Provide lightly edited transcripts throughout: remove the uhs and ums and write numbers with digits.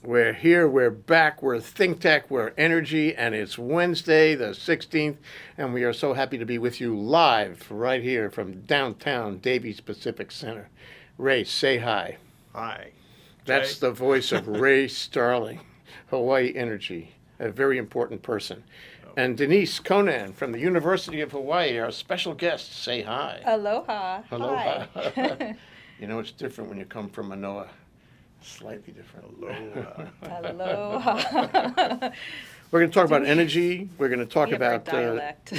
We're here, we're back, we're ThinkTech, we're Energy, and it's Wednesday, the 16th, and we are so happy to be with you live right here from downtown Davies Pacific Center. Ray, say hi. Hi. That's Jay? the voice of Ray Starling, Hawaii Energy, a very important person. And Denise Conan from the University of Hawaii, our special guest, say hi. Aloha. Aloha. Hi. You know, it's different when you come from Manoa. Slightly different. Aloha. Aloha. We're going to talk about energy. We're going to talk We have our about dialect.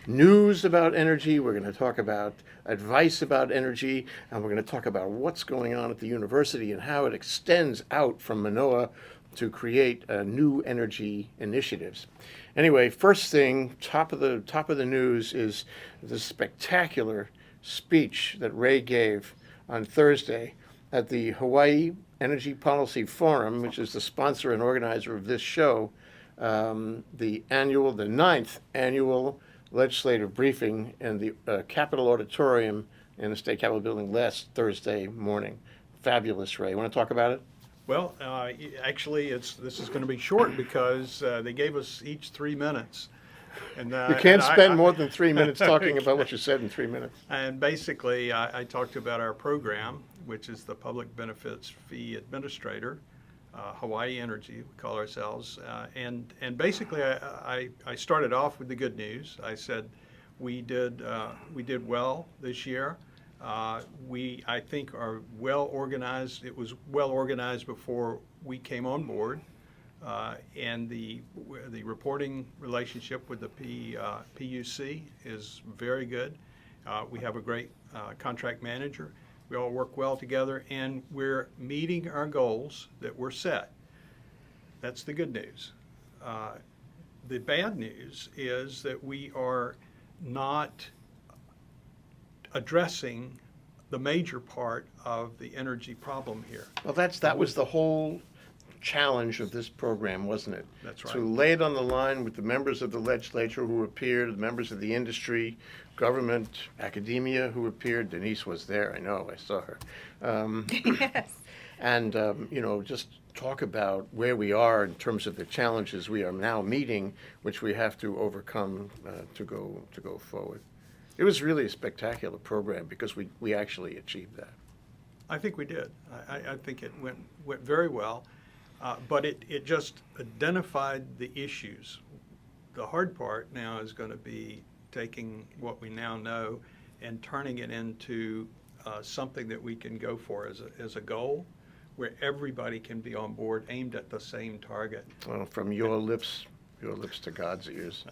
news about energy. We're going to talk about advice about energy. And we're going to talk about what's going on at the university and how it extends out from Manoa to create new energy initiatives. Anyway, first thing, top of the news is the spectacular speech that Ray gave on Thursday at the Hawaii Energy Policy Forum, which is the sponsor and organizer of this show, the ninth annual legislative briefing in the Capitol Auditorium in the State Capitol building last Thursday morning. Fabulous, Ray. Want to talk about it? Well, actually, this is going to be short because they gave us each 3 minutes. And You can't and spend more than 3 minutes talking Okay. about what you said in 3 minutes. And basically, I talked about our program, which is the Public Benefits Fee Administrator, Hawaii Energy, we call ourselves. And basically, I started off with the good news. I said we did well this year. I think, are well organized. It was well organized before we came on board. And the reporting relationship with the PUC is very good. We have a great contract manager. We all work well together, and we're meeting our goals that were set. That's the good news. The bad news is that we are not addressing the major part of the energy problem here. Well, that was the whole challenge of this program, wasn't it? That's right. To lay it on the line with the members of the legislature who appeared, the members of the industry, government, academia who appeared. Denise was there, I know, I saw her. Yes. And, just talk about where we are in terms of the challenges we are now meeting, which we have to overcome to go forward. It was really a spectacular program because we actually achieved that. I think we did. I think it went very well, but it just identified the issues. The hard part now is going to be taking what we now know and turning it into something that we can go for as a goal, where everybody can be on board, aimed at the same target. Well, from your lips to God's ears.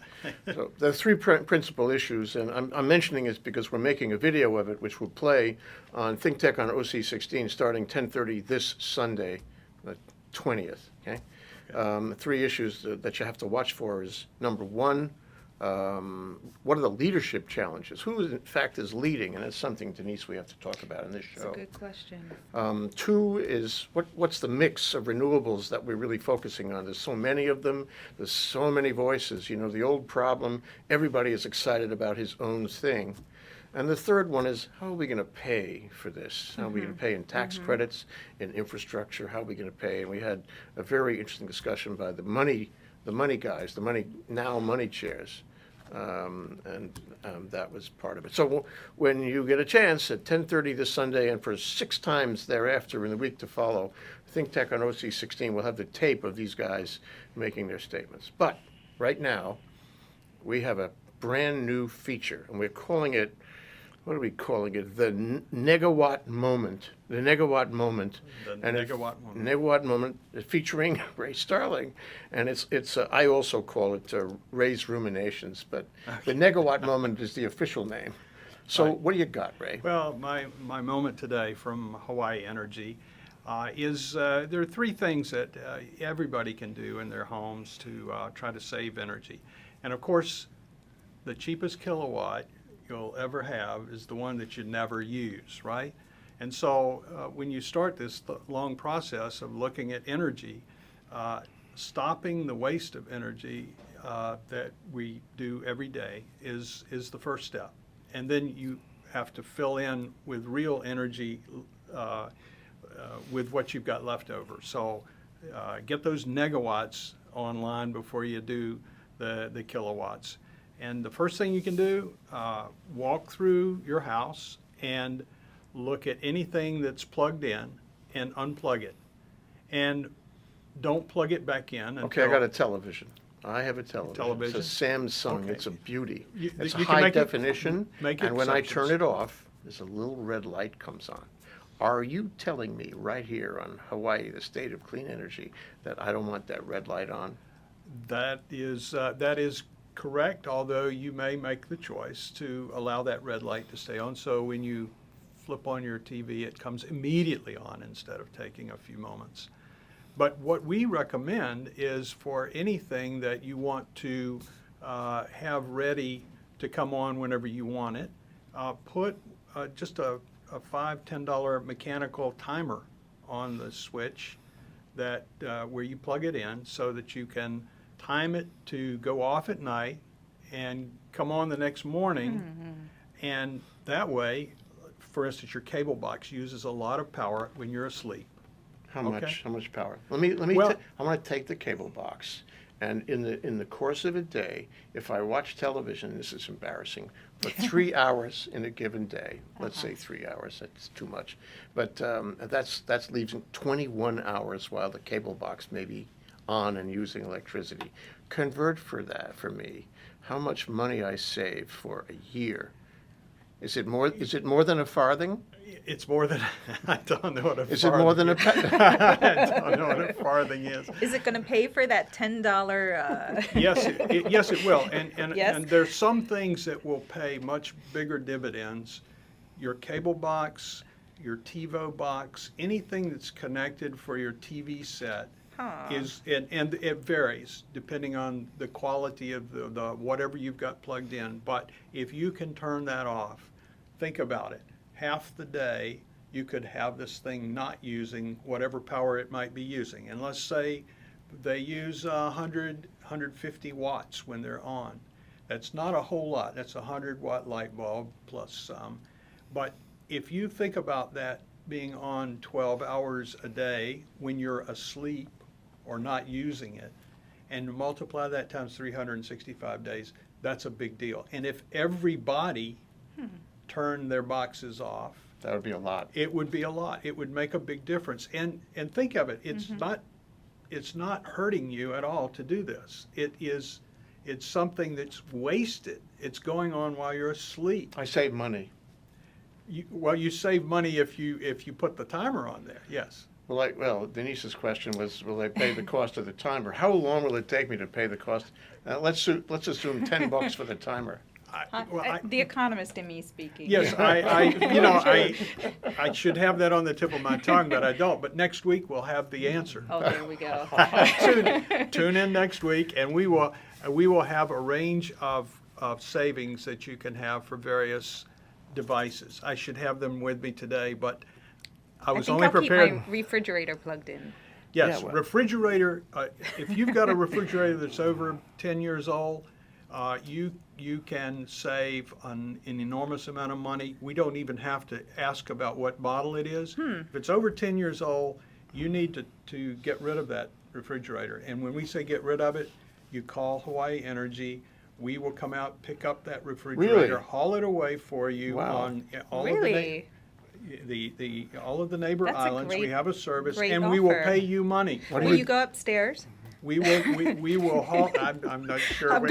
So the three principal issues, and I'm mentioning this because we're making a video of it, which will play on ThinkTech on OC16 starting 10:30 this Sunday, the 20th. Okay. Three issues that you have to watch for is number one, what are the leadership challenges? Who, in fact, is leading? And that's something, Denise, we have to talk about in this show. That's a good question. Two is what's the mix of renewables that we're really focusing on? There's so many of them. There's so many voices. You know, the old problem, everybody is excited about his own thing. And the third one is, how are we going to pay for this? How are we going to pay in tax credits, in infrastructure? How are we going to pay? And we had a very interesting discussion by the money guys, the money chairs. That was part of it. So when you get a chance at 10:30 this Sunday and for 6 times thereafter in the week to follow, ThinkTech on OC16 will have the tape of these guys making their statements. But right now, we have a brand new feature, and we're calling it, what are we calling it? The Negawatt Moment. The Negawatt Moment. The And Negawatt Moment. Negawatt Moment featuring Ray Starling. And it's I also call it Ray's Ruminations, but the Negawatt Moment is the official name. So Right. what do you got, Ray? Well, my moment today from Hawaii Energy is there are 3 things that everybody can do in their homes to try to save energy. And of course, the cheapest kilowatt you'll ever have is the one that you never use, right? And so when you start this long process of looking at energy, stopping the waste of energy that we do every day is the first step. And then you have to fill in with real energy with what you've got left over. So get those negawatts online before you do the kilowatts. And the first thing you can do, walk through your house and look at anything that's plugged in and unplug it. And don't plug it back in. Okay, I got a television. I have a television. Television? It's a Samsung. Okay. It's a beauty. You- It's you can high make it- definition, make it and when I exceptions. turn it off, there's a little red light comes on. Are you telling me right here on Hawaii, the state of clean energy, that I don't want that red light on? That is correct, although you may make the choice to allow that red light to stay on. So when you flip on your TV, it comes immediately on instead of taking a few moments. But what we recommend is for anything that you want to have ready to come on whenever you want it, put just a $5, $10 mechanical timer on the switch that where you plug it in so that you can time it to go off at night and come on the next morning. And that way, for instance, your cable box uses a lot of power when you're asleep. How Okay. much? How much power? Let me. Well- I want to take the cable box, and in the course of a day, if I watch television, this is embarrassing, for 3 hours in a given day. Let's say 3 hours. That's too much, but that's leaving 21 hours while the cable box may be on and using electricity. Convert for me how much money I save for a year. Is it more than a farthing? It's more than, I don't know what a Is it more than a farthing penny? I don't know what a farthing is. Is it going to pay for that $10? Yes, it will. And Yes? and there's some things that will pay much bigger dividends. Your cable box, your TiVo box, anything that's connected for your TV set Huh. is, and it varies depending on the quality of the whatever you've got plugged in. But if you can turn that off, think about it. Half the day you could have this thing not using whatever power it might be using. And let's say they use 150 watts when they're on. That's not a whole lot. That's a 100-watt light bulb plus some. But if you think about that being on 12 hours a day when you're asleep or not using it, and multiply that times 365 days, that's a big deal. And if everybody turned their boxes off, That would be a lot. it would be a lot. It would make a big difference. And think of it, it's not hurting you at all to do this. It's something that's wasted. It's going on while you're asleep. I save money. You save money if you put the timer on there, yes. Well, Denise's question was, will I pay the cost of the timer? How long will it take me to pay the cost? Let's assume $10 for the timer. The economist in me speaking. Yes, I should have that on the tip of my tongue, but I don't. But next week we'll have the answer. Oh, there we go. Tune in next week, and we will have a range of savings that you can have for various devices. I should have them with me today, but I was only I'll prepared. keep my refrigerator plugged in. Yes, Yeah, well- refrigerator, if you've got a refrigerator that's over 10 years old, you can save an enormous amount of money. We don't even have to ask about what model it is. If it's over 10 years old, you need to get rid of that refrigerator. And when we say get rid of it, you call Hawaii Energy. We will come out, pick up that refrigerator, Really? haul it away for you Wow. on all of Really? all of the neighbor That's a islands. We great- have a service, great and we will offer. pay you money. What do Will you go upstairs? We will haul. I'm not sure. I'm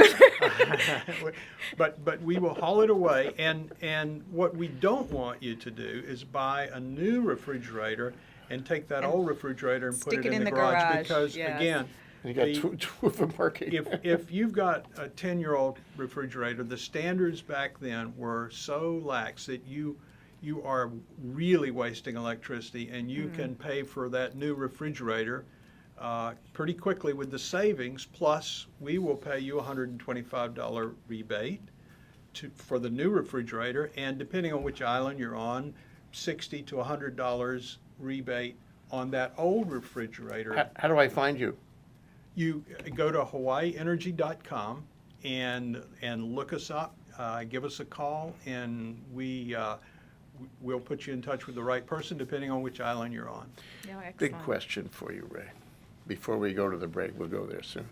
But we will haul it away. And what we don't want you to do is buy a new refrigerator and take that And old refrigerator and put stick it in the garage. Because yes. again, And you got the- two of them working. if you've got a 10-year-old refrigerator, the standards back then were so lax that you are really wasting electricity, and you can pay for that new refrigerator pretty quickly with the savings. Plus, we will pay you a $125 rebate for the new refrigerator, and depending on which island you're on, $60 to $100 rebate on that old refrigerator. How do I find you? You go to hawaiienergy.com and look us up, give us a call, and we'll put you in touch with the right person depending on which island you're on. No, excellent. Big question for you, Ray. before we go to the break. We'll go there soon.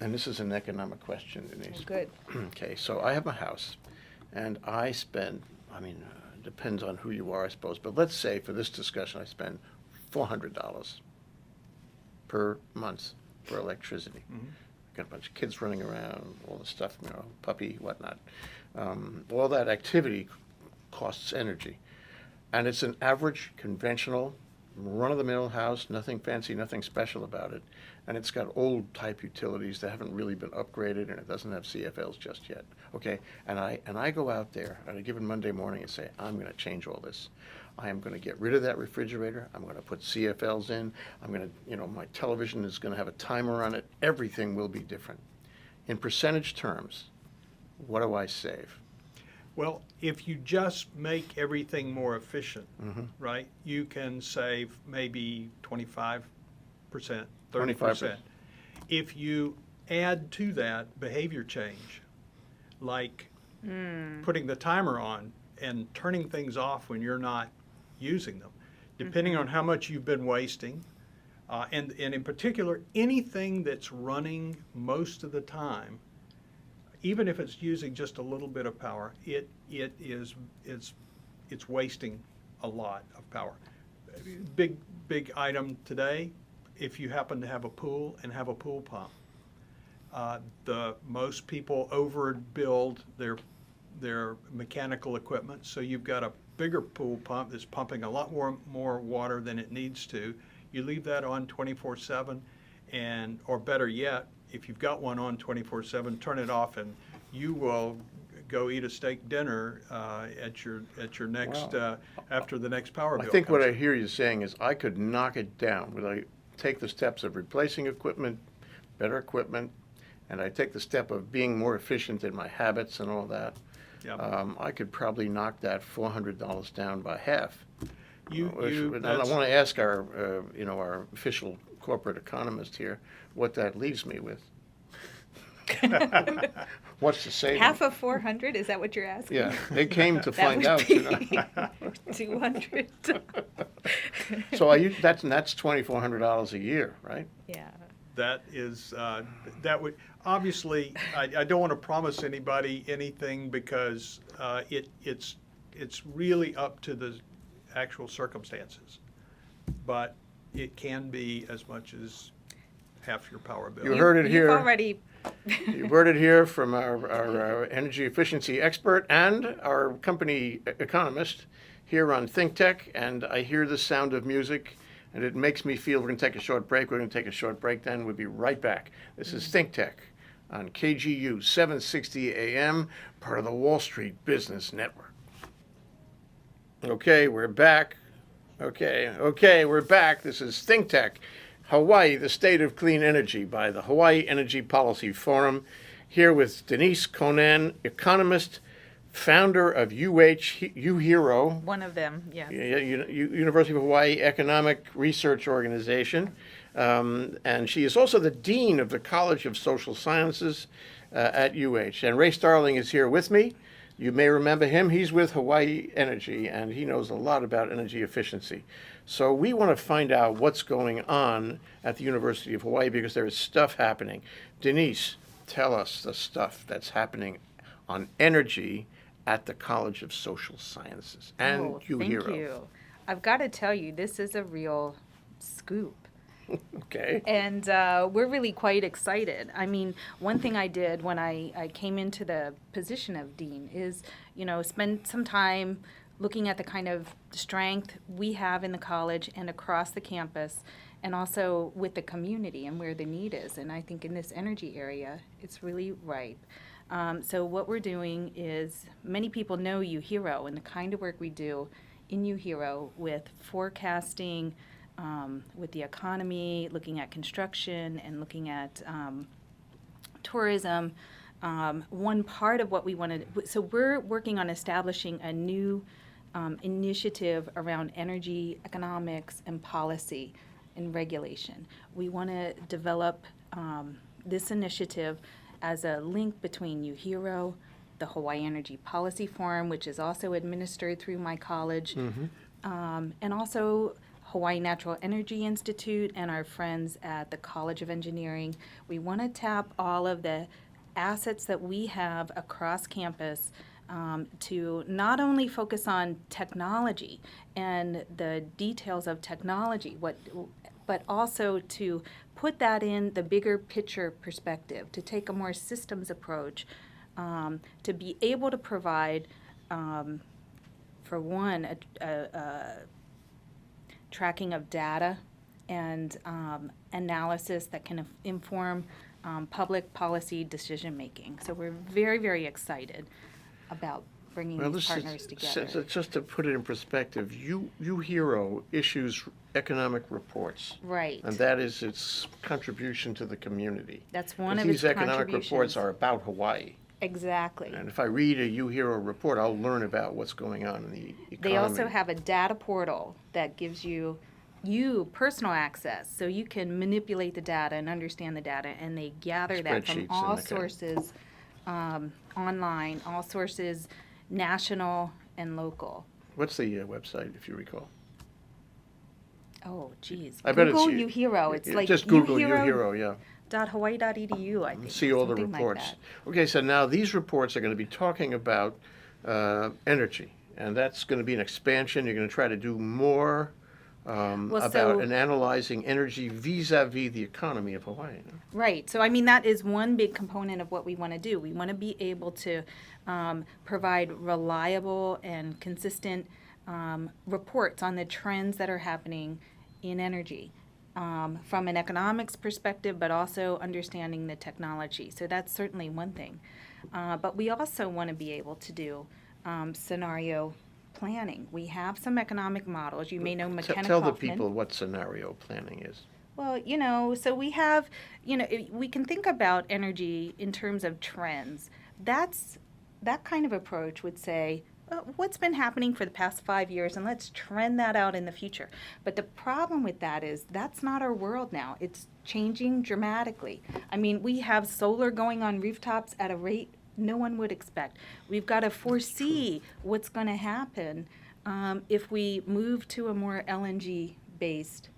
And this is an economic question, Denise. Good. Okay, so I have a house, and I spend, depends on who you are, I suppose, but let's say for this discussion I spend $400 per month for electricity. Mhm. Got a bunch of kids running around, all the stuff, puppy, whatnot. All that activity costs energy. And it's an average, conventional, run-of-the-mill house, nothing fancy, nothing special about it. And it's got old type utilities that haven't really been upgraded, and it doesn't have CFLs just yet. Okay, and I go out there on a given Monday morning and say, I'm going to change all this. I am going to get rid of that refrigerator. I'm going to put CFLs in. I'm going to, my television is going to have a timer on it. Everything will be different. In percentage terms, what do I save? Well, if you just make everything more efficient, Mhm. right, you can save maybe 25%, 30%. 25%. If you add to that behavior change, like putting the timer on and turning things off when you're not using them, depending on how much you've been wasting, and in particular, anything that's running most of the time, even if it's using just a little bit of power, it's wasting a lot of power. Big item today, if you happen to have a pool and have a pool pump. Most people overbuild their mechanical equipment, so you've got a bigger pool pump that's pumping a lot more water than it needs to. You leave that on 24/7, or better yet, if you've got one on 24/7, turn it off, and you will go eat a steak dinner at your next after the next power bill. I think what comes I in. hear you saying is I could knock it down. Would I take the steps of replacing equipment, better equipment, and I take the step of being more efficient in my habits and all that, Yep. I could probably knock that $400 down by half. And I That's- want to ask our official corporate economist here what that leaves me with. What's the saving? Half of 400, is that what you're asking? Yeah, they came to That find would out. be 200. So that's $2,400 a year, right? Yeah. That is, that would, obviously, I don't want to promise anybody anything because it's really up to the actual circumstances. But it can be as much as half your power bill. You heard it here. You've already. You heard it here from our energy efficiency expert and our company economist here on ThinkTech, and I hear the sound of music, and it makes me feel we're going to take a short break. We're going to take a short break, then we'll be right back. This is ThinkTech on KGU 760 AM, part of the Wall Street Business Network. Okay, we're back. Okay, we're back. This is ThinkTech, Hawaii, the State of Clean Energy by the Hawaii Energy Policy Forum, here with Denise Conan, economist, founder of UHERO, One of them, yes. University of Hawaii Economic Research Organization, and she is also the dean of the College of Social Sciences at UH. And Ray Starling is here with me. You may remember him. He's with Hawaii Energy, and he knows a lot about energy efficiency. So we want to find out what's going on at the University of Hawaii because there is stuff happening. Denise, tell us the stuff that's happening on energy at the College of Social Sciences and Thank you. I've got to tell you, this is a real scoop. Okay. And we're really quite excited. I mean, one thing I did when I came into the position of dean is, spend some time looking at the kind of strength we have in the college and across the campus, and also with the community and where the need is. And I think in this energy area, it's really ripe. So what we're doing is, many people know UHERO and the kind of work we do in UHERO with forecasting, with the economy, looking at construction, and looking at tourism. One part of what we want to, so we're working on establishing a new initiative around energy, economics, and policy and regulation. We want to develop this initiative as a link between UHERO, the Hawaii Energy Policy Forum, which is also administered through my college, and also Hawaii Natural Energy Institute and our friends at the College of Engineering. We want to tap all of the assets that we have across campus to not only focus on technology and the details of technology, but also to put that in the bigger picture perspective, to take a more systems approach, to be able to provide, for one, a tracking of data and analysis that can inform public policy decision making. So we're very, very excited about bringing these partners together. Just to put it in perspective, UHERO issues economic reports. Right. And that is its contribution to the community. That's one But of its these economic contributions. reports are about Hawaii. Exactly. And if I read a UHERO report, I'll learn about what's going on in the economy. They also have a data portal that gives you personal access, so you can manipulate the data and understand the data, and they gather that from Spreadsheets all and that kind of- sources online, all sources national and local. What's the website, if you recall? Oh, geez. I bet it's Google you- UHERO. It's like Just Google UHERO, yeah. .hawaii.edu, I think. See all the something like reports. that. Okay, so now these reports are going to be talking about energy, and that's going to be an expansion. You're going to try to do more about and analyzing energy vis-a-vis the economy of Hawaii. No? Right. So, I mean, that is one big component of what we want to do. We want to be able to provide reliable and consistent reports on the trends that are happening in energy from an economics perspective, but also understanding the technology. So that's certainly one thing. But we also want to be able to do scenario planning. We have some economic models. You may know McKenna Tell the Kaufman. people what scenario planning is. Well, so we have, we can think about energy in terms of trends. That kind of approach would say, what's been happening for the past 5 years, and let's trend that out in the future. But the problem with that is that's not our world now. It's changing dramatically. I mean, we have solar going on rooftops at a rate no one would expect. We've got to foresee what's going to happen if we move to a more LNG-based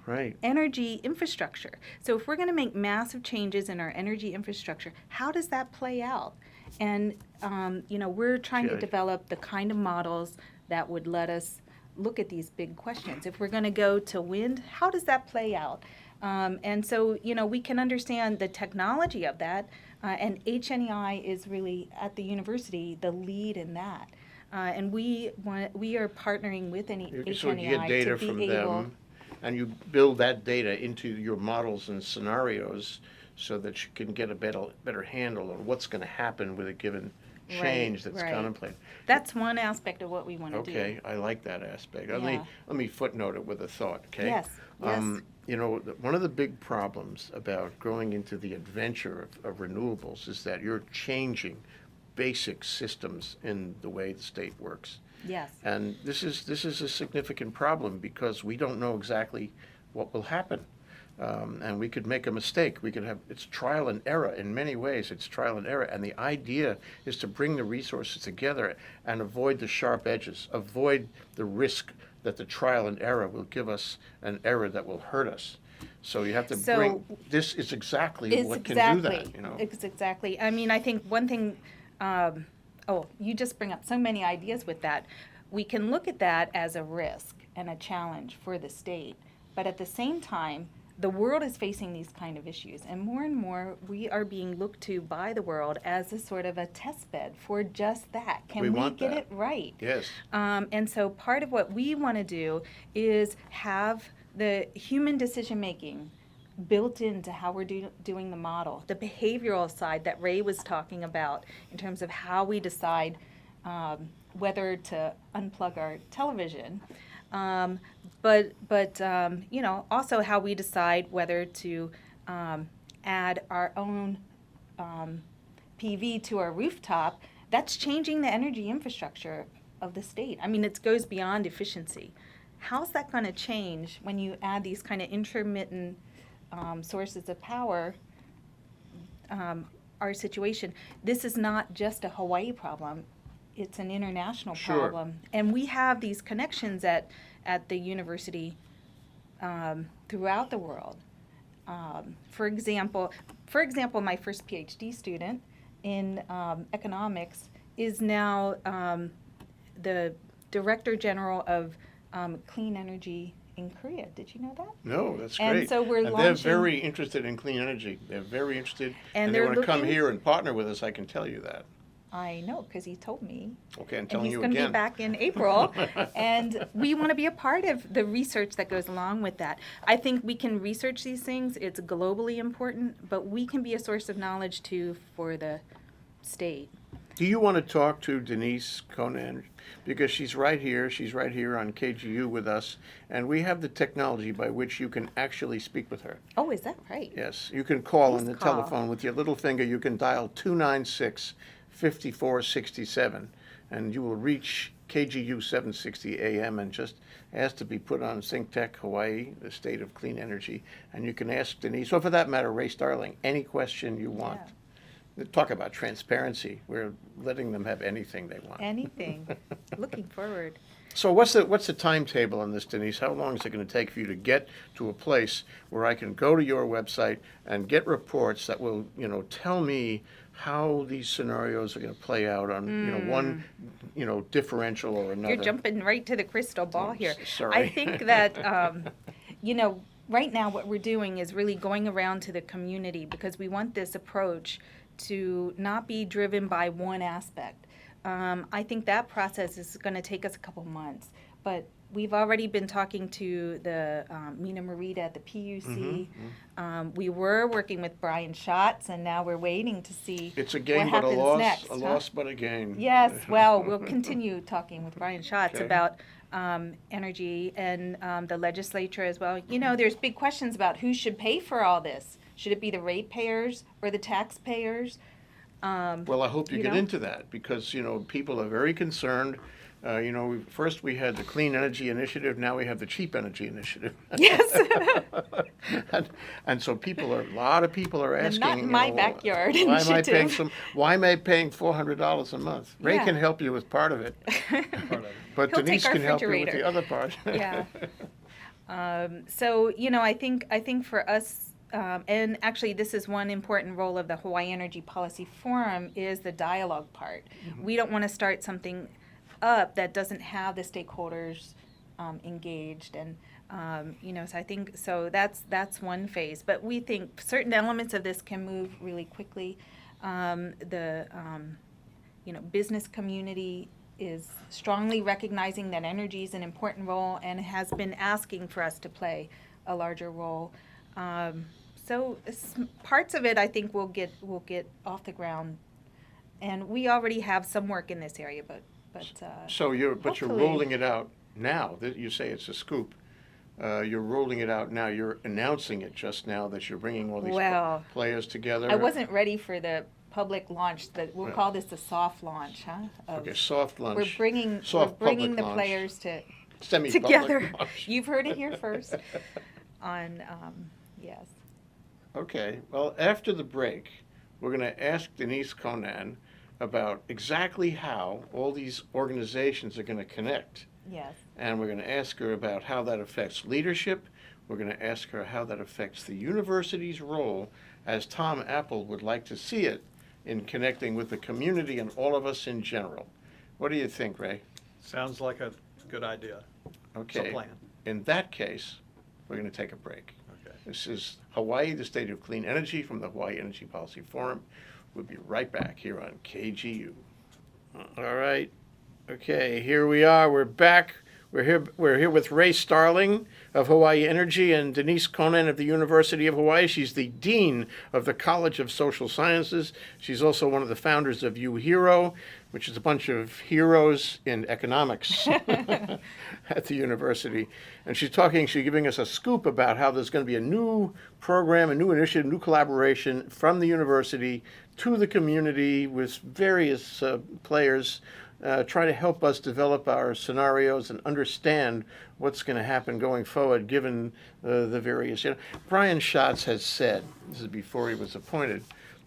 Right. energy infrastructure. So if we're going to make massive changes in our energy infrastructure, how does that play out? And, we're trying to Good. develop the kind of models that would let us look at these big questions. If we're going to go to wind, how does that play out? And so, we can understand the technology of that, and HNEI is really, at the university, the lead in that. And we are partnering with HNEI So you get data to from be able. them, and you build that data into your models and scenarios so that you can get a better handle on what's going to happen with a given change that's right. contemplated. That's one aspect of what we want to do. Okay, I like that aspect. Yeah. Let me footnote it with a thought, okay? Yes, yes. One of the big problems about growing into the adventure of renewables is that you're changing basic systems in the way the state works. Yes. And this is a significant problem because we don't know exactly what will happen. And we could make a mistake. It's trial and error in many ways. It's trial and error. And the idea is to bring the resources together and avoid the sharp edges, avoid the risk that the trial and error will give us an error that will hurt us. So you have to this is exactly what can do that, It's exactly. I mean, I think one thing, you just bring up so many ideas with that. We can look at that as a risk and a challenge for the state. But at the same time, the world is facing these kind of issues, and more we are being looked to by the world as a sort of a test bed for just that. Can we get it right? Yes. And so part of what we want to do is have the human decision making built into how we're doing the model, the behavioral side that Ray was talking about in terms of how we decide whether to unplug our television. But also how we decide whether to add our own PV to our rooftop. That's changing the energy infrastructure of the state. I mean, it goes beyond efficiency. How's that going to change when you add these kind of intermittent sources of power? Our situation. This is not just a Hawaii problem. it's an international Sure. problem. And we have these connections at the university throughout the world. For example, my first PhD student in economics is now the Director General of Clean Energy in Korea. Did you know that? No, that's And great. so we're they're launching- very interested in clean energy. They're very interested, And they they're want to come looking- here and partner with us. I can tell you that. I know, because he told me. Okay, I'm And telling he's you going to again. be back in April. And we want to be a part of the research that goes along with that. I think we can research these things. It's globally important, but we can be a source of knowledge too for the state. Do you want to talk to Denise Conan? Because she's right here. She's right here on KGU with us. And we have the technology by which you can actually speak with her. Oh, is that right? Yes, you can call on Please the call. telephone with your little finger. You can dial 296-5467, and you will reach KGU 760 AM and just ask to be put on ThinkTech Hawaii, the state of clean energy. And you can ask Denise, or for that matter, Ray Starling, any question you want. Talk about transparency. We're letting them have anything they want. Anything. Looking forward. So what's the timetable on this, Denise? How long is it going to take for you to get to a place where I can go to your website and get reports that will, tell me how these scenarios are going to play out on, one, differential or another? You're jumping right to the crystal ball here. Sorry. I think that, right now what we're doing is really going around to the community because we want this approach to not be driven by one aspect. I think that process is going to take us a couple months, but we've already been talking to the Mina Marita at the PUC. We were working with Brian Schatz, and now we're waiting to see It's a what gain but a happens loss, next. a loss but a gain. Yes, well, we'll continue talking with Brian Schatz Okay. about energy and the legislature as well. There's big questions about who should pay for all this. Should it be the ratepayers or the taxpayers? Well, I hope you get into that because, people are very concerned. First we had the Clean Energy Initiative, now we have the Cheap Energy Initiative. Yes. And so a lot of people are asking. Not in my backyard why initiative. Why am I paying $400 a month? Ray Yeah. can help you with part of it, but He'll Denise take our can help you with refrigerator. the other part. Yeah. So, I think for us, and actually this is one important role of the Hawaii Energy Policy Forum is the dialogue part. We don't want to start something up that doesn't have the stakeholders engaged, and so I think that's one phase. But we think certain elements of this can move really quickly. The business community is strongly recognizing that energy is an important role and has been asking for us to play a larger role. So parts of it I think will get off the ground, and we already have some work in this area, but So you're hopefully. rolling it out now. You say it's a scoop. You're rolling it out now. You're announcing it just now that you're bringing all these Well, players together. I wasn't ready for the public launch. We'll Yeah. call this a soft launch, huh? Okay, soft lunch. We're bringing Soft public the launch. players Semi-public together. launch. You've heard it here first. On yes. Okay, well, after the break, we're going to ask Denise Conan about exactly how all these organizations are going to connect. Yes. And we're going to ask her about how that affects leadership. We're going to ask her how that affects the university's role as Tom Apple would like to see it in connecting with the community and all of us in general. What do you think, Ray? Sounds like a good idea. It's a Okay. plan. In that case, we're going to take a break. Okay. This is Hawaii, the State of Clean Energy from the Hawaii Energy Policy Forum. We'll be right back here on KGU. All right. Okay, here we are. We're back. We're here with Ray Starling of Hawaii Energy and Denise Conan of the University of Hawaii. She's the Dean of the College of Social Sciences. She's also one of the founders of UHero, which is a bunch of heroes in economics at the university. And she's giving us a scoop about how there's going to be a new program, a new initiative, new collaboration from the university to the community with various players try to help us develop our scenarios and understand what's going to happen going forward given the various. Brian Schatz has said, this is before he was appointed,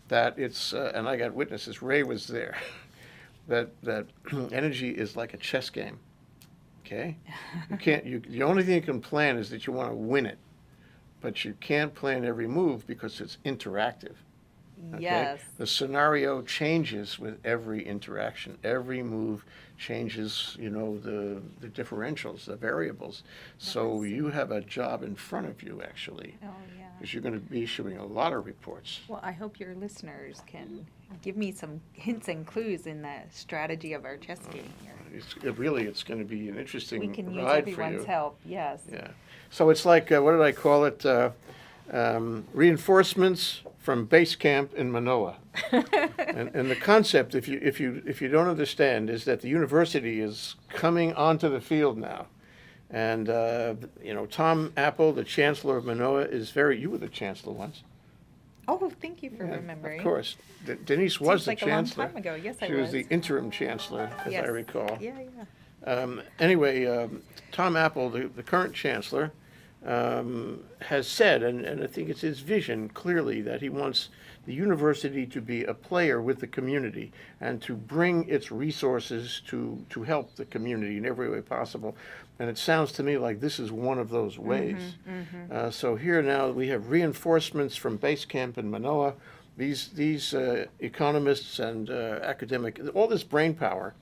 that it's, and I got witnesses, Ray was there, that energy is like a chess game. Okay, the only thing you can plan is that you want to win it, but you can't plan every move because it's interactive. Okay? Yes. The scenario changes with every interaction. Every move changes, the differentials, the variables. So you have a job in front of you, actually, Oh, yeah. because you're going to be issuing a lot of reports. Well, I hope your listeners can give me some hints and clues in the strategy of our chess game here. It's going to be an interesting We can use ride for everyone's you. help, yes. Yeah. So it's like, what did I call it? Reinforcements from base camp in Manoa. And the concept, if you don't understand, is that the university is coming onto the field now. And, Tom Apple, the chancellor of Manoa, you were the chancellor once. Oh, thank you for Yeah, remembering. Of course. Denise was Seems the like chancellor. a long time ago. Yes, I She was. was the interim chancellor, as Yes. I recall. Yeah, yeah. Anyway, Tom Apple, the current chancellor, has said, and I think it's his vision clearly, that he wants the university to be a player with the community and to bring its resources to help the community in every way possible. And it sounds to me like this is one of those ways. So here now we have reinforcements from base camp in Manoa. These economists and academic, all this brain power,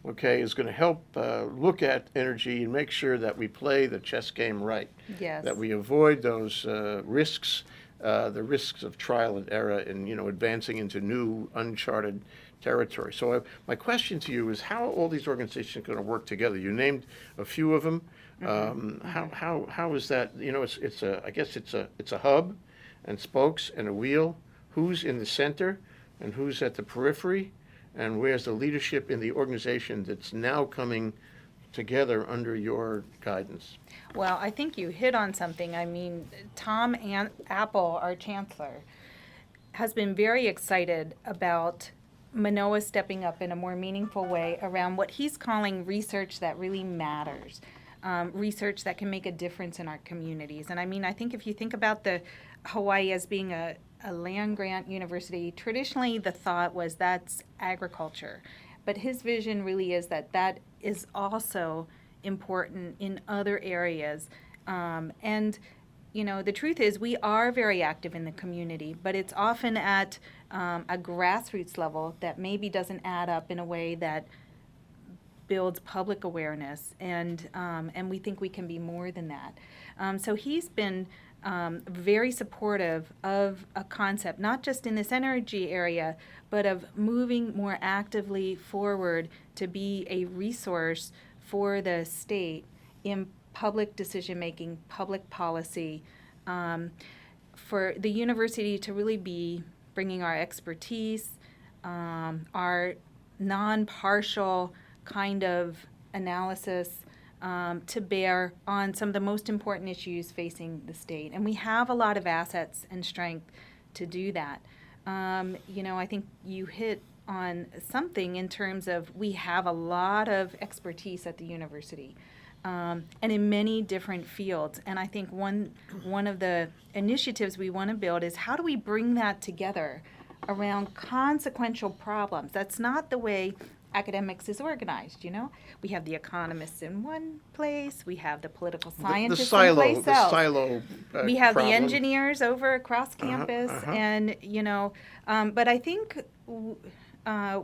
okay, is going to help look at energy and make sure that we play the chess game right. Yes. That we avoid those risks, the risks of trial and error in, advancing into new uncharted territory. So my question to you is, how are all these organizations going to work together? You named a few of them. How is that? I guess it's a hub and spokes and a wheel. Who's in the center and who's at the periphery? And where's the leadership in the organization that's now coming together under your guidance? Well, I think you hit on something. I mean, Tom Apple, our chancellor, has been very excited about Manoa stepping up in a more meaningful way around what he's calling research that really matters, research that can make a difference in our communities. And I mean, I think if you think about Hawaii as being a land-grant university, traditionally the thought was that's agriculture. But his vision really is that is also important in other areas. And, the truth is we are very active in the community, but it's often at a grassroots level that maybe doesn't add up in a way that builds public awareness. And we think we can be more than that. So he's been very supportive of a concept, not just in this energy area, but of moving more actively forward to be a resource for the state in public decision-making, public policy, for the university to really be bringing our expertise, our non-partial kind of analysis, to bear on some of the most important issues facing the state. And we have a lot of assets and strength to do that. I think you hit on something in terms of we have a lot of expertise at the university, and in many different fields. And I think one of the initiatives we want to build is how do we bring that together around consequential problems? That's not the way academics is organized, We have the economists in one place, we have the political scientists in place else. The silo We have problem. the engineers over across campus, and but I think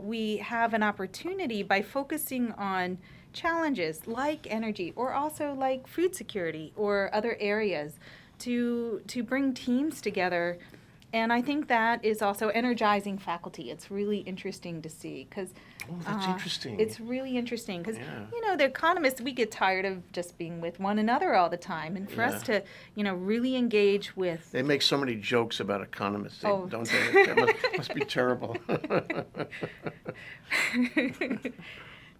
we have an opportunity by focusing on challenges like energy, or also like food security, or other areas, to bring teams together. And I think that is also energizing faculty. It's really interesting to see because that's interesting. It's really interesting because Yeah. the economists, we get tired of just being with one another all the time, and for us to really engage with. They make so many jokes about economists, don't they? That must be terrible.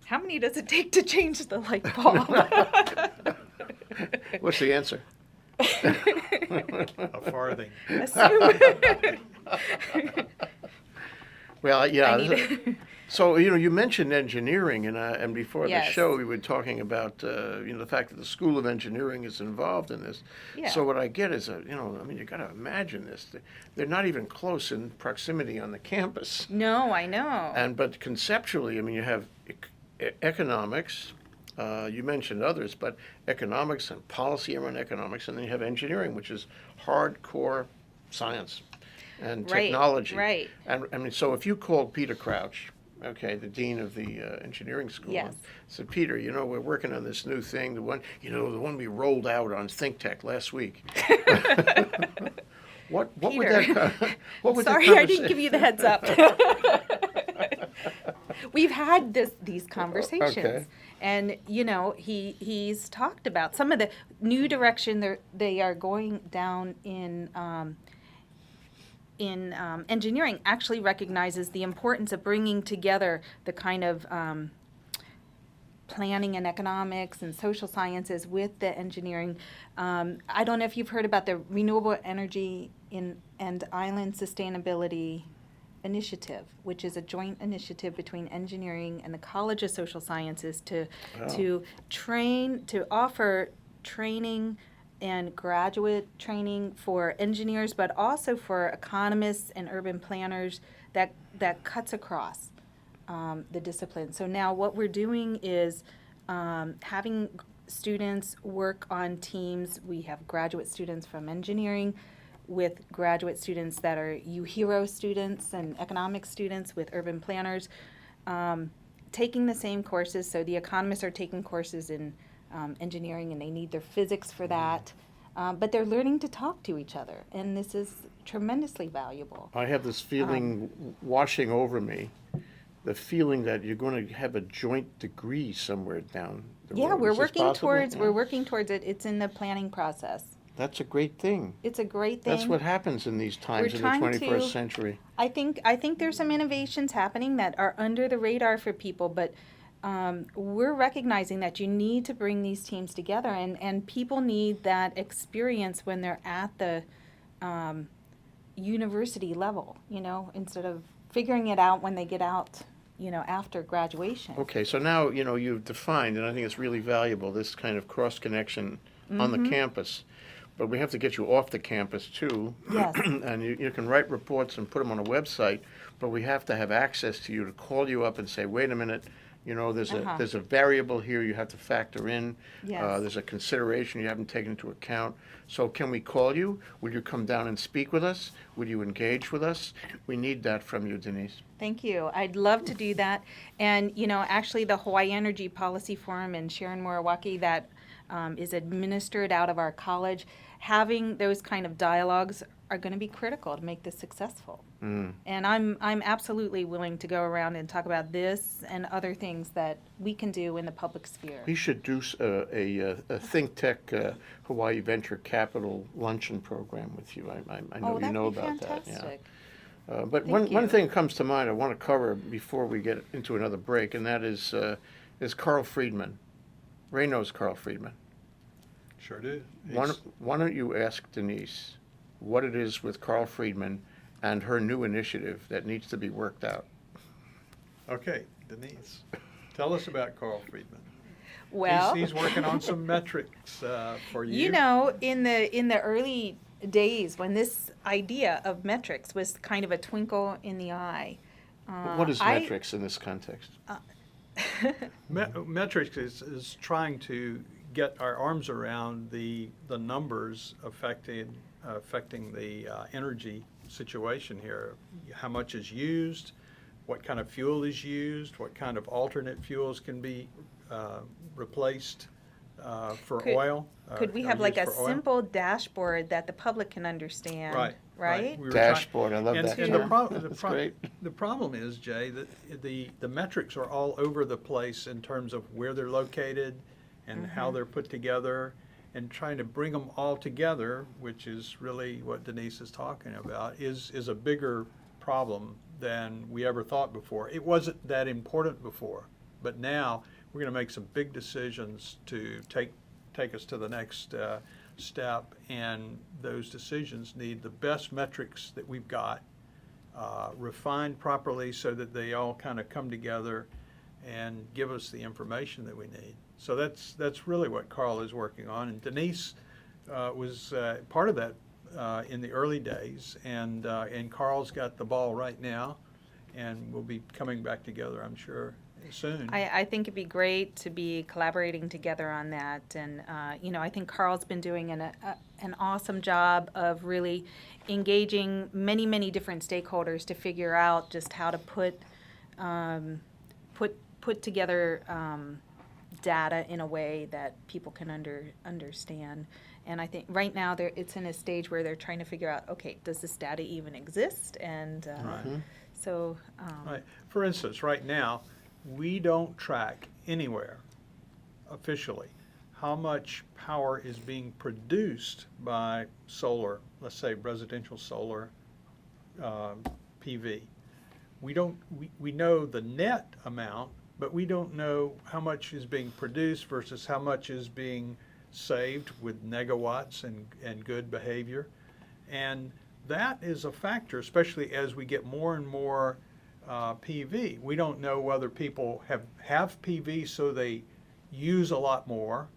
How many does it take to change the light bulb? What's the answer? A farthing. Assume. Well, yeah. I need So, you mentioned engineering, and before the Yes. show, we were talking about, the fact that the School of Engineering is involved in this. Yeah. So what I get is, you got to imagine this. They're not even close in proximity on the campus. No, I know. But conceptually, you have economics, you mentioned others, but economics and policy around economics, and then you have engineering, which is hardcore science and Right, technology. right. And so if you called Peter Crouch, okay, the dean of the engineering school, Yes. and said, Peter, we're working on this new thing, the one we rolled out on ThinkTech last week. What would Peter. that? What would Sorry, I didn't give you the heads up. We've had these conversations, Okay. and he's talked about some of the new direction they are going down in engineering. Actually, recognizes the importance of bringing together the kind of planning and economics and social sciences with the engineering. I don't know if you've heard about the Renewable Energy and Island Sustainability Initiative, which is a joint initiative between engineering and the College of Social Sciences to offer training and graduate training for engineers, but also for economists and urban planners that cuts across the discipline. So now what we're doing is having students work on teams. We have graduate students from engineering with graduate students that are UHERO students and economic students with urban planners, taking the same courses. So the economists are taking courses in engineering, and they need their physics for that. But they're learning to talk to each other, and this is tremendously valuable. I have this feeling washing over me, the feeling that you're going to have a joint degree somewhere down the road. Yeah, we're Is this working possible? towards Yeah. we're working towards it. It's in the planning process. That's a great thing. It's a great thing. That's what happens in these times We're in the trying 21st to- century. I think there's some innovations happening that are under the radar for people, but we're recognizing that you need to bring these teams together, and people need that experience when they're at the university level, instead of figuring it out when they get out, after graduation. Okay, so now, you've defined, and I think it's really valuable, this kind of cross-connection on the campus. But we have to get you off the campus, too. Yes. And you can write reports and put them on a website, but we have to have access to you to call you up and say, wait a minute, there's a variable here you have to factor in. Yes. There's a consideration you haven't taken into account. So can we call you? Will you come down and speak with us? Will you engage with us? We need that from you, Denise. Thank you. I'd love to do that. And, actually the Hawaii Energy Policy Forum in Sharon, Moriwaki, that is administered out of our college, having those kind of dialogues are going to be critical to make this successful. And I'm absolutely willing to go around and talk about this and other things that we can do in the public sphere. We should do a ThinkTech Hawaii Venture Capital luncheon program with you. I know you know about that. Yeah. Fantastic. But Thank one you. thing comes to mind I want to cover before we get into another break, and that is Carl Friedman. Ray knows Carl Friedman. Sure do. Why don't you ask Denise what it is with Carl Friedman and her new initiative that needs to be worked out? Okay, Denise, tell us about Carl Friedman. Well, He's working on some metrics for you. in the early days when this idea of metrics was kind of a twinkle in the eye. What is metrics in this context? Metrics is trying to get our arms around the numbers affecting the energy situation here. How much is used, what kind of fuel is used, what kind of alternate fuels can be replaced for oil. Could we are have like used a for oil. simple dashboard that the public can understand? Right. We were Dashboard, I love and, that and term. the, That's great. the problem is, Jay, that the metrics are all over the place in terms of where they're located and how they're put together, and trying to bring them all together, which is really what Denise is talking about, is a bigger problem than we ever thought before. It wasn't that important before, but now we're going to make some big decisions to take us to the next step, and those decisions need the best metrics that we've got refined properly so that they all kind of come together and give us the information that we need. So that's really what Carl is working on, and Denise was part of that in the early days, and Carl's got the ball right now, and we'll be coming back together, I'm sure, soon. I think it'd be great to be collaborating together on that, and I think Carl's been doing an awesome job of really engaging many different stakeholders to figure out just how to put together data in a way that people can understand. And I think right now it's in a stage where they're trying to figure out, okay, does this data even exist? And Right. so. Right. For instance, right now, we don't track anywhere officially how much power is being produced by solar, let's say residential solar PV. We know the net amount, but we don't know how much is being produced versus how much is being saved with negawatts and good behavior. And that is a factor, especially as we get more and more PV. We don't know whether people have PV so they use a lot more,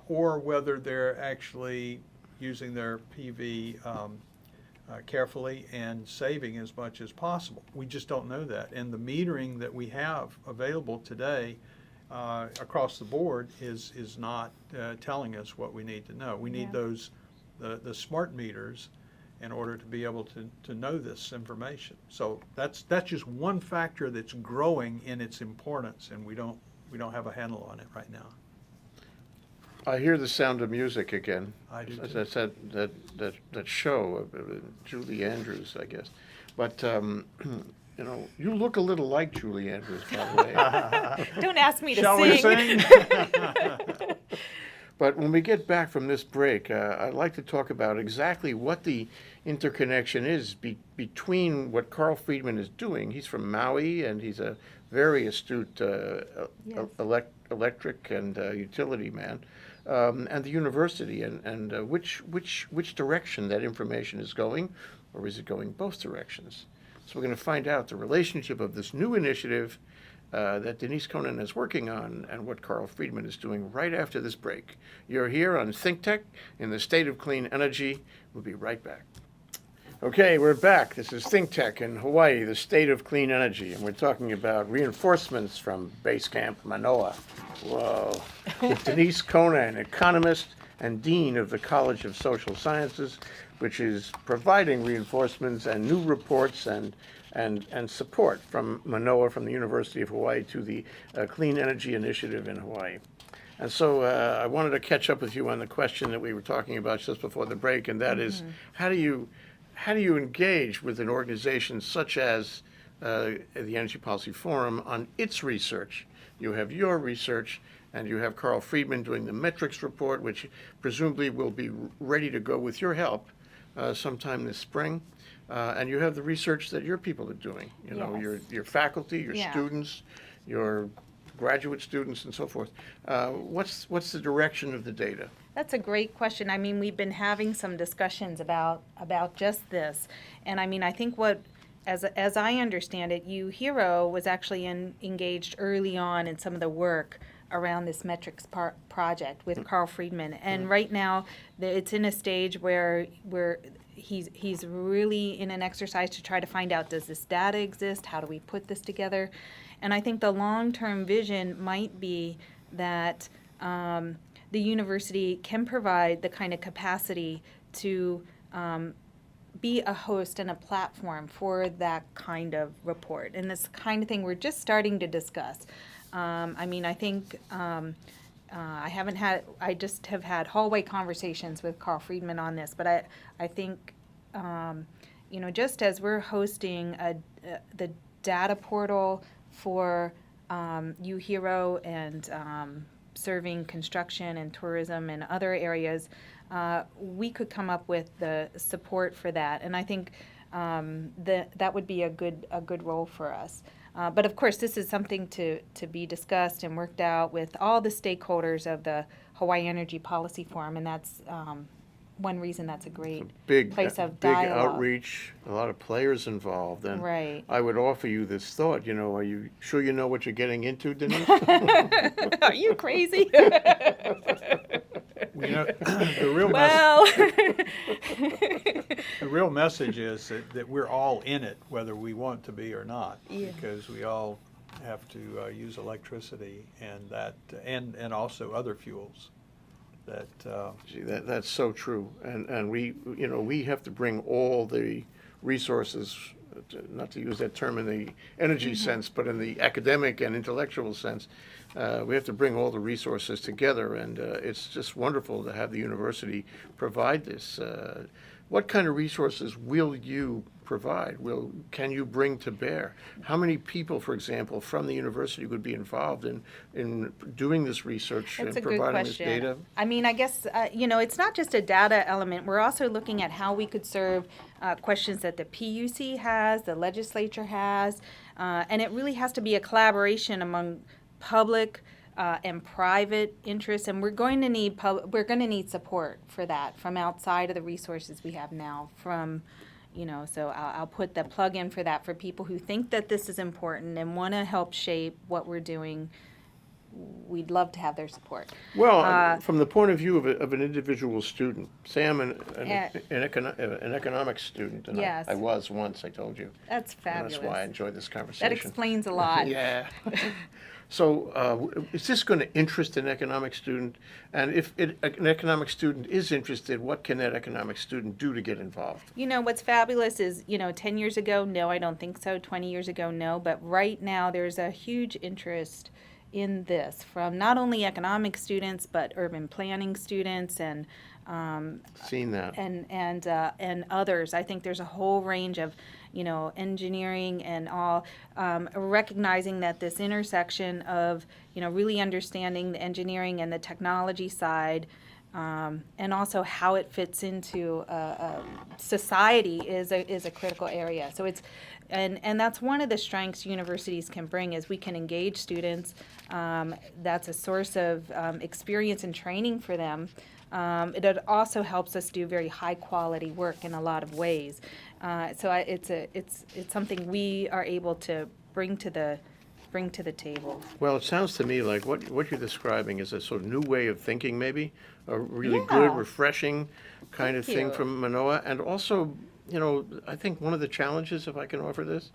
or whether they're actually using their PV carefully and saving as much as possible. We just don't know that. And the metering that we have available today across the board is not telling us what we need to know. We need the smart meters in order to be able to know this information. So that's just one factor that's growing in its importance, and we don't have a handle on it right now. I hear the sound of music again. I do too. That's that show of Julie Andrews, I guess. But you look a little like Julie Andrews, by the way. Don't ask me to Shall sing. we sing? But when we get back from this break, I'd like to talk about exactly what the interconnection is between what Carl Friedman is doing. He's from Maui, and he's a very astute Yes. electric and utility man, and the university, and which direction that information is going, or is it going both directions? So we're going to find out the relationship of this new initiative that Denise Conan is working on and what Carl Friedman is doing right after this break. You're here on ThinkTech in the state of clean energy. We'll be right back. Okay, we're back. This is ThinkTech in Hawaii, the state of clean energy, and we're talking about reinforcements from Base Camp Manoa. Whoa. With Denise Cona, an economist and dean of the College of Social Sciences, which is providing reinforcements and new reports and support from Manoa, from the University of Hawaii, to the Clean Energy Initiative in Hawaii. And so I wanted to catch up with you on the question that we were talking about just before the break, and that is, how do you engage with an organization such as the Energy Policy Forum on its research? You have your research, and you have Carl Friedman doing the metrics report, which presumably will be ready to go with your help sometime this spring. And you have the research that your people are doing, Yes. your faculty, your Yeah. students, your graduate students, and so forth. What's the direction of the data? That's a great question. I mean, we've been having some discussions about just this, and I mean, I think as I understand it, UHERO was actually engaged early on in some of the work around this metrics project with Carl Friedman, and right now it's in a stage where he's really in an exercise to try to find out, does this data exist? How do we put this together? And I think the long-term vision might be that the university can provide the kind of capacity to be a host and a platform for that kind of report. And this kind of thing we're just starting to discuss. I mean, I think I just have had hallway conversations with Carl Friedman on this, but I think, just as we're hosting the data portal for UHERO and serving construction and tourism and other areas, we could come up with the support for that. And I think that would be a good role for us. But of course, this is something to be discussed and worked out with all the stakeholders of the Hawaii Energy Policy Forum, and that's one reason that's a great Big, place of big dialogue. outreach, a lot of players involved. And Right. I would offer you this thought, are you sure you know what you're getting into, Denise? Are you crazy? The real Well, the real message is that we're all in it, whether we want to be or not, Yeah. because we all have to use electricity and also other fuels. Gee, that's so true. And we have to bring all the resources, not to use that term in the energy sense, but in the academic and intellectual sense. We have to bring all the resources together, and it's just wonderful to have the university provide this. What kind of resources will you provide? Can you bring to bear? How many people, for example, from the university would be involved in doing this research that's and a good providing this question. data? I mean, I guess, it's not just a data element. We're also looking at how we could serve questions that the PUC has, the legislature has, and it really has to be a collaboration among public and private interests, and we're going to need support for that from outside of the resources we have now. So I'll put the plug in for that for people who think that this is important and want to help shape what we're doing. We'd love to have their support. Well, from the point of view of an individual student, say I'm an economics student, and Yes. I was once, I told you. That's And fabulous. that's why I enjoyed this conversation. That explains a lot. Yeah. So is this going to interest an economic student? And if an economic student is interested, what can that economic student do to get involved? What's fabulous is, 10 years ago, no, I don't think so. 20 years ago, no. But right now, there's a huge interest in this from not only economic students, but urban planning students and Seen that. and others. I think there's a whole range of, engineering and all, recognizing that this intersection of, really understanding the engineering and the technology side, and also how it fits into society is a critical area. So and that's one of the strengths universities can bring is we can engage students. That's a source of experience and training for them. It also helps us do very high quality work in a lot of ways. It's something we are able to bring to the table. Well, it sounds to me like what you're describing is a sort of new way of thinking, maybe a really Yeah. good, refreshing kind of Thank thing you. from Manoa. And also, I think one of the challenges, if I can offer this,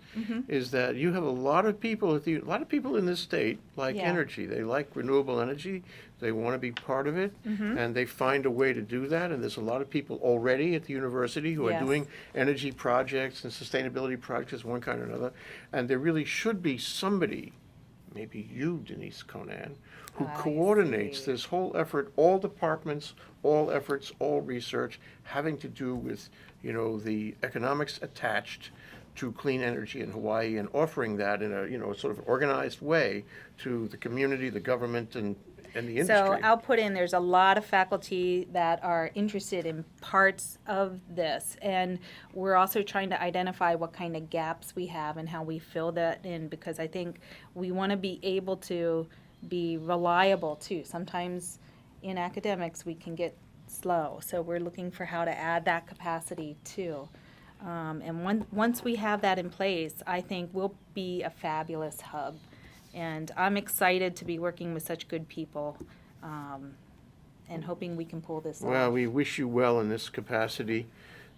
is that you have a lot of people in this state like Yeah. energy. They like renewable energy. They want to be part of it, and they find a way to do that. And there's a lot of people already at the university who are Yes. doing energy projects and sustainability projects of one kind or another. And there really should be somebody, maybe you, Denise Conan, who I coordinates see. this whole effort, all departments, all efforts, all research, having to do with, the economics attached to clean energy in Hawaii and offering that in a, sort of organized way to the community, the government, and the industry. So I'll put in, there's a lot of faculty that are interested in parts of this. And we're also trying to identify what kind of gaps we have and how we fill that in, because I think we want to be able to be reliable too. Sometimes in academics, we can get slow. So we're looking for how to add that capacity too. And once we have that in place, I think we'll be a fabulous hub. And I'm excited to be working with such good people, and hoping we can pull this off. Well, we wish you well in this capacity.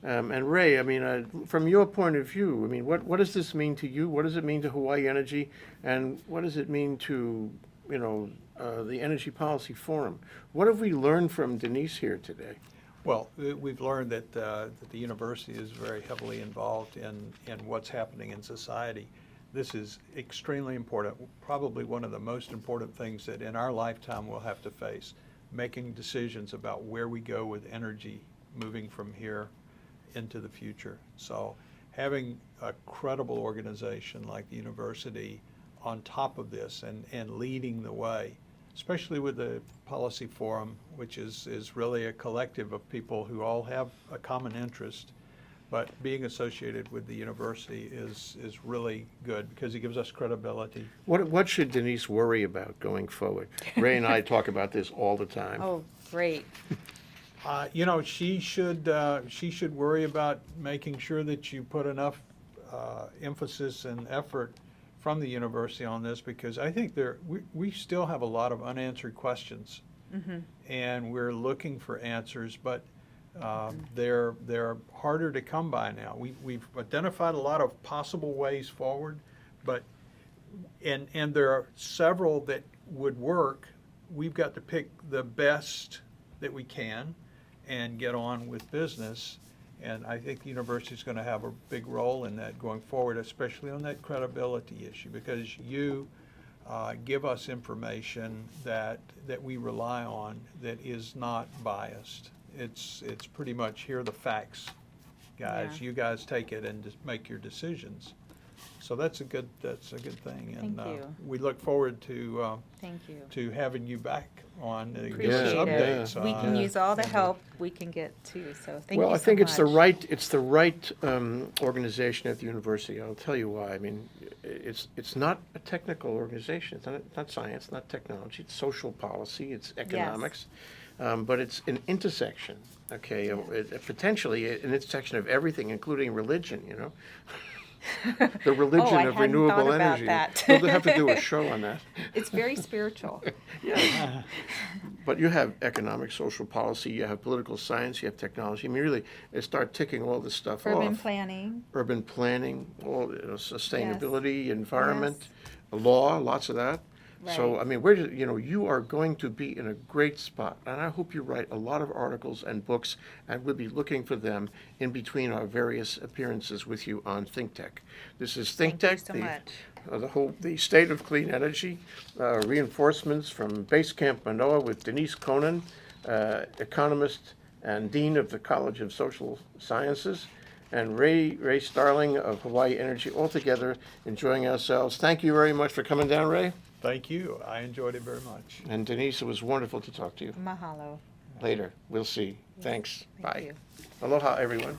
And Ray, I mean, from your point of view, I mean, what does this mean to you? What does it mean to Hawaii Energy? And what does it mean to, the Energy Policy Forum? What have we learned from Denise here today? Well, we've learned that the university is very heavily involved in what's happening in society. This is extremely important, probably one of the most important things that in our lifetime we'll have to face, making decisions about where we go with energy moving from here into the future. So having a credible organization like the university on top of this and leading the way, especially with the Policy Forum, which is really a collective of people who all have a common interest. But being associated with the university is really good because it gives us credibility. What should Denise worry about going forward? Ray and I talk about this all the time. Oh, great. She should worry about making sure that you put enough emphasis and effort from the university on this, because I think we still have a lot of unanswered questions, and we're looking for answers, but they're harder to come by now. We've identified a lot of possible ways forward, but and there are several that would work. We've got to pick the best that we can and get on with business. And I think the university is going to have a big role in that going forward, especially on that credibility issue, because you give us information that we rely on that is not biased. It's pretty much, here are the facts, guys. Yeah. You guys take it and just make your decisions. So that's a good thing. And Thank you. we look forward to Thank you. to having you back on to give us Appreciate updates. it. We can use all the help we can get too, so thank you Well, I so think it's the much. right organization at the university. I'll tell you why. I mean, it's not a technical organization. It's not science, not technology. It's social policy. It's economics, but it's an intersection. Okay, potentially an intersection of everything, including religion. You know. The religion I of hadn't renewable thought about energy. that. We'll have to do a show on that. It's very spiritual. Yeah. But you have economic, social policy, you have political science, you have technology. I mean, really, start ticking all this stuff Urban off. planning. Urban planning, sustainability, environment, law, lots of that. So, Right. I mean, you are going to be in a great spot. And I hope you write a lot of articles and books, and we'll be looking for them in between our various appearances with you on ThinkTech. This is Thank you ThinkTech, so much. the state of clean energy, reinforcements from Base Camp Manoa with Denise Conan, economist and dean of the College of Social Sciences, and Ray Starling of Hawaii Energy, all together enjoying ourselves. Thank you very much for coming down, Ray. Thank you. I enjoyed it very much. And Denise, it was wonderful to talk to you. Mahalo. Later, we'll see. Thanks. Thank Bye. you. Aloha, everyone.